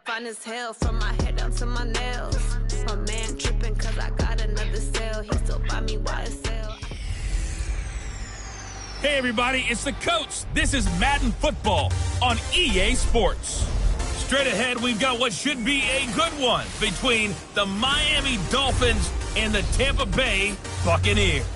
Fine as hell from my head down to my nails. My man tripping cause I got another sale. He still buy me YSL. Hey everybody, it's the coach. This is Madden Football on EA Sports. Straight ahead, we've got what should be a good one between the Miami Dolphins and the Tampa Bay Buccaneers.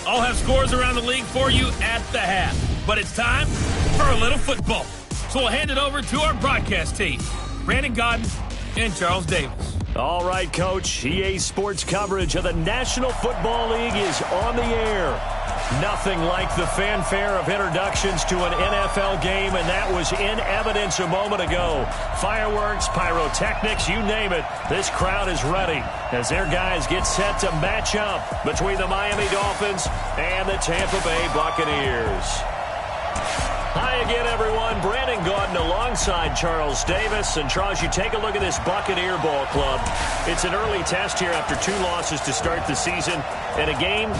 I'll have scores around the league for you at the half, but it's time for a little football. So we'll hand it over to our broadcast team, Brandon Godden and Charles Davis. All right, Coach. EA Sports coverage of the National Football League is on the air. Nothing like the fanfare of introductions to an NFL game, and that was in evidence a moment ago. Fireworks, pyrotechnics, you name it. This crowd is ready as their guys get set to match up between the Miami Dolphins and the Tampa Bay Buccaneers. Hi again, everyone. Brandon Gaudin alongside Charles Davis. And, Charles, you take a look at this Buccaneer ball club. It's an early test here after 2 losses to start the season in a game.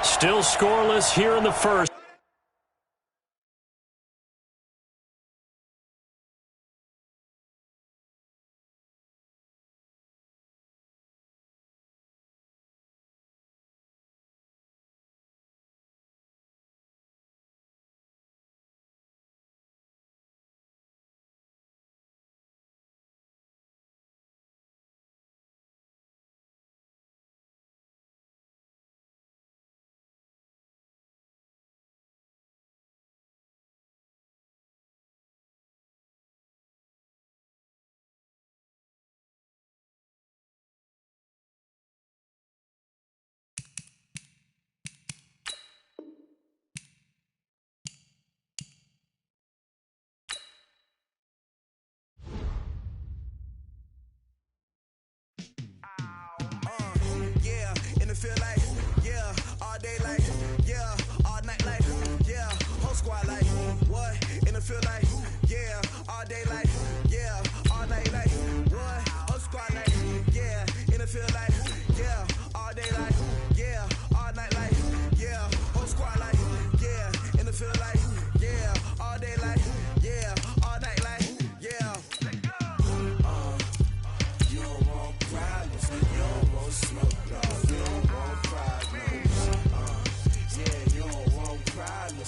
Still scoreless here in the first. Feel like, yeah, all day like, yeah, all night like, yeah, whole squad like, what? And it feel like, yeah, all day like, yeah, all night like, what? Whole squad like, yeah, and it feel like, yeah, all day like, yeah, all night like, yeah, whole squad like, yeah, and it feel like, yeah, all day like, yeah, all night like, yeah. You don't want problems, you don't want smoke, no.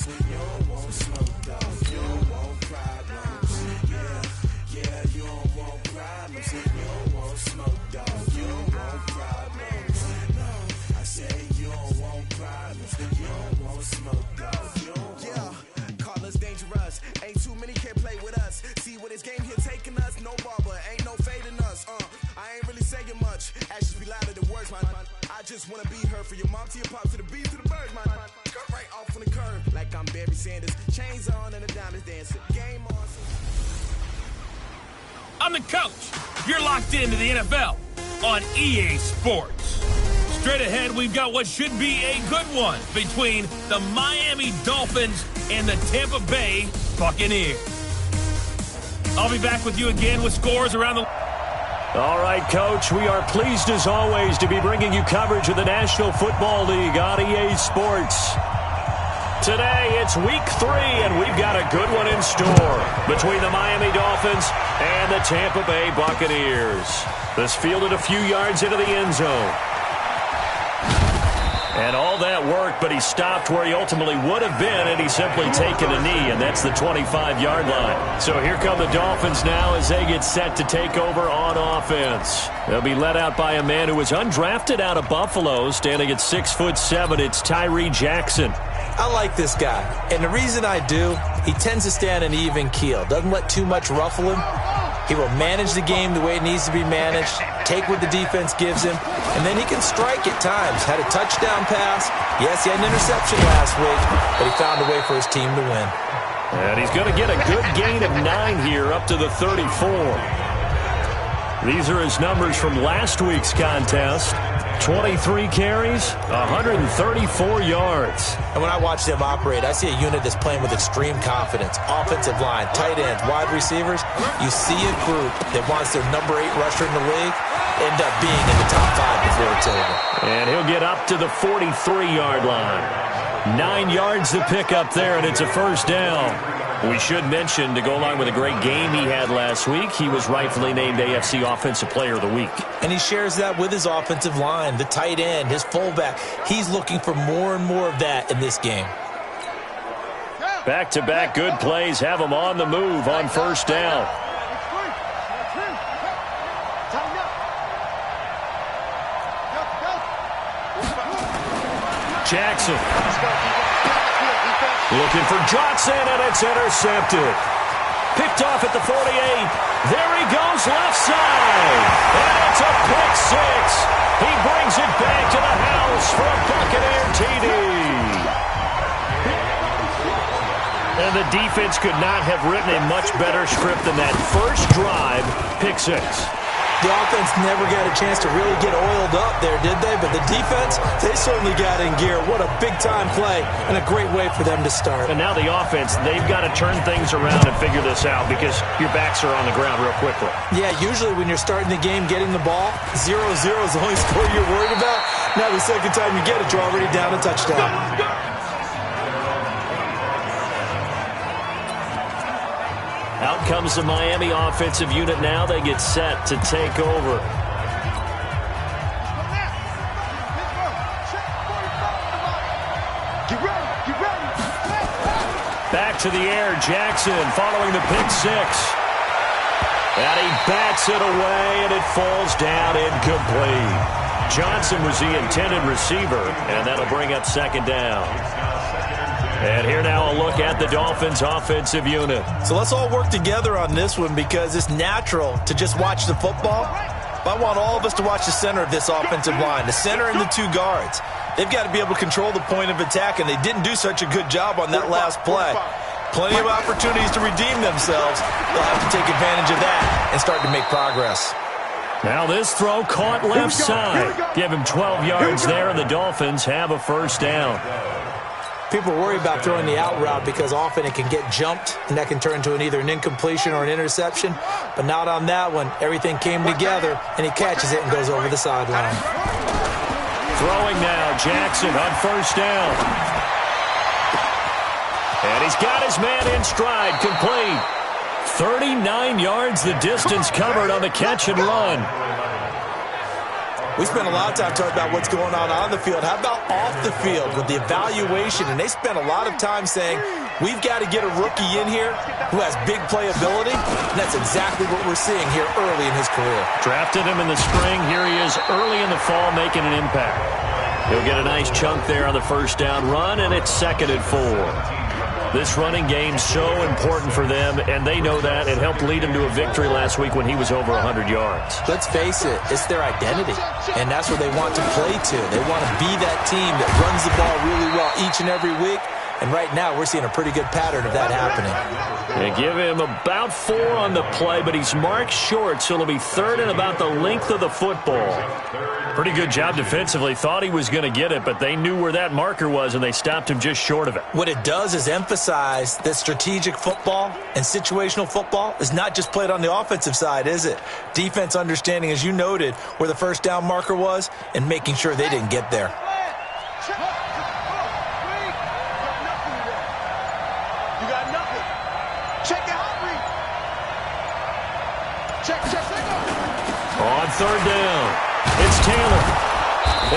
You don't want smoke, dog. You don't want problems. Yeah, you don't want problems. You don't want smoke, dog. You don't want problems. No, I say you don't want problems. You don't want smoke, dog. You don't want. Call us dangerous. Ain't too many can play with us. See what this game here taking us. No barber, ain't no fading us. I ain't really saying much. Actions be louder than words, man. I just wanna be heard for your mom to your pops to the beat to the birds, man. Cut right off on the curve like I'm Barry Sanders. Chains on and the diamonds dancing. Game on. I'm the coach. You're locked into the NFL on EA Sports. Straight ahead, we've got what should be a good one between the Miami Dolphins and the Tampa Bay Buccaneers. I'll be back with you again with scores around the... All right, Coach, we are pleased as always to be bringing you coverage of the National Football League on EA Sports. Today, it's Week 3, and we've got a good one in store between the Miami Dolphins and the Tampa Bay Buccaneers. This fielded a few yards into the end zone. And all that worked, but he stopped where he ultimately would have been, and he's simply taken a knee, and that's the 25-yard line. So here come the Dolphins now as they get set to take over on offense. They'll be led out by a man who was undrafted out of Buffalo, standing at 6'7". It's Tyree Jackson. I like this guy, and the reason I do, he tends to stand an even keel, doesn't let too much ruffle him. He will manage the game the way it needs to be managed, take what the defense gives him, and then he can strike at times. Had a touchdown pass. Yes, he had an interception last week, but he found a way for his team to win. And he's going to get a good gain of 9 here up to the 34. These are his numbers from last week's contest. 23 carries, 134 yards. And when I watch them operate, I see a unit that's playing with extreme confidence. Offensive line, tight ends, wide receivers. You see a group that wants their number 8 rusher in the league end up being in the top 5 before it's over. And he'll get up to the 43-yard line. 9 yards to pick up there, and it's a first down. We should mention, to go along with a great game he had last week, he was rightfully named AFC Offensive Player of the Week. And he shares that with his offensive line, the tight end, his fullback. He's looking for more and more of that in this game. Back-to-back good plays have him on the move on first down. Jackson. Looking for Johnson, and it's intercepted. Picked off at the 48. There he goes, left side. And it's a pick six. He brings it back to the house for a Buccaneer TD. And the defense could not have written a much better script than that first drive, pick six. The offense never got a chance to really get oiled up there, did they? But the defense, they certainly got in gear. What a big-time play and a great way for them to start. And now the offense, they've got to turn things around and figure this out because your backs are on the ground real quickly. Yeah, usually when you're starting the game getting the ball, 0-0 is the only score you're worried about. Now the second time you get it, you're already down a touchdown. Out comes the Miami offensive unit now. They get set to take over. Back to the air, Jackson following the pick six. And he bats it away, and it falls down incomplete. Johnson was the intended receiver, and that'll bring up second down. And here now a look at the Dolphins' offensive unit. So let's all work together on this one because it's natural to just watch the football. But I want all of us to watch the center of this offensive line, the center and the 2 guards. They've got to be able to control the point of attack, and they didn't do such a good job on that last play. Plenty of opportunities to redeem themselves. They'll have to take advantage of that and start to make progress. Now this throw caught left side. Give him 12 yards there, and the Dolphins have a first down. People worry about throwing the out route because often it can get jumped, and that can turn into either an incompletion or an interception. But not on that one. Everything came together, and he catches it and goes over the sideline. Throwing now, Jackson on first down. And he's got his man in stride, complete. 39 yards the distance covered on the catch and run. We spent a lot of time talking about what's going on the field. How about off the field with the evaluation? And they spent a lot of time saying, we've got to get a rookie in here who has big playability. And that's exactly what we're seeing here early in his career. Drafted him in the spring. Here he is early in the fall making an impact. He'll get a nice chunk there on the first down run, and it's 2nd and 4. This running game's so important for them, and they know that. It helped lead him to a victory last week when he was over 100 yards. Let's face it, it's their identity, and that's where they want to play to. They want to be that team that runs the ball really well each and every week, and right now we're seeing a pretty good pattern of that happening. They give him about 4 on the play, but he's marked short, so it'll be 3rd and about the length of the football. Pretty good job defensively. Thought he was going to get it, but they knew where that marker was, and they stopped him just short of it. What it does is emphasize that strategic football and situational football is not just played on the offensive side, is it? Defense understanding, as you noted, where the first down marker was and making sure they didn't get there. On 3rd down, it's Taylor.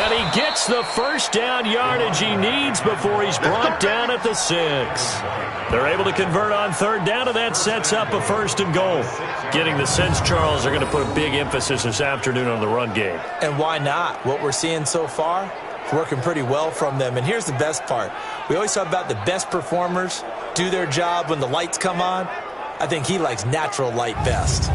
And he gets the first down yardage he needs before he's brought down at the 6. They're able to convert on 3rd down, and that sets up a 1st and goal. Getting the sense, Charles, they're going to put a big emphasis this afternoon on the run game. And why not? What we're seeing so far, it's working pretty well from them. And here's the best part. We always talk about the best performers do their job when the lights come on. I think he likes natural light best.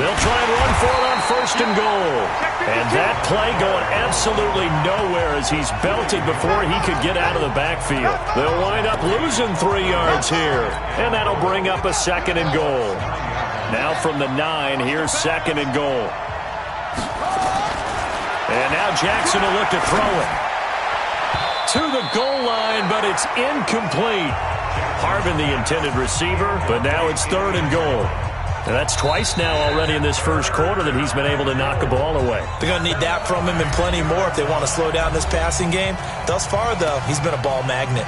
They'll try and run for it on 1st and goal. And that play going absolutely nowhere as he's belted before he could get out of the backfield. They'll wind up losing 3 yards here. And that'll bring up a 2nd and goal. Now from the 9, here's 2nd and goal. And now Jackson will look to throw it. To the goal line, but it's incomplete. Harvin, the intended receiver, but now it's 3rd and goal. And that's twice now already in this first quarter that he's been able to knock a ball away. They're going to need that from him and plenty more if they want to slow down this passing game. Thus far, though, he's been a ball magnet.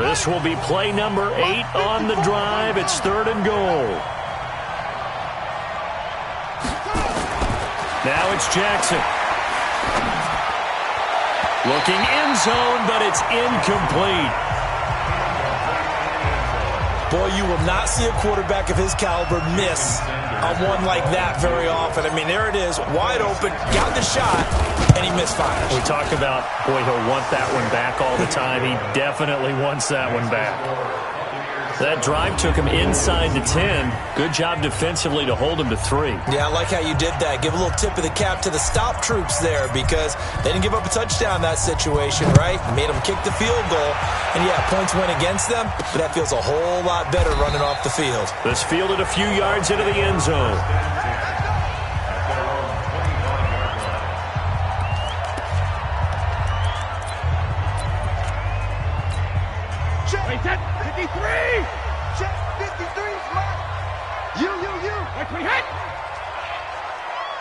This will be play number 8 on the drive. It's 3rd and goal. Now it's Jackson. Looking end zone, but it's incomplete. Boy, you will not see a quarterback of his caliber miss on one like that very often. I mean, there it is, wide open, got the shot, and he misfires. We talk about, boy, he'll want that one back all the time. He definitely wants that one back. That drive took him inside the 10. Good job defensively to hold him to 3. Yeah, I like how you did that. Give a little tip of the cap to the stop troops there because they didn't give up a touchdown in that situation, right? Made them kick the field goal. And, yeah, points went against them, but that feels a whole lot better running off the field. This fielded a few yards into the end zone. Check 53! Check 53 is mine! You! Like we hit!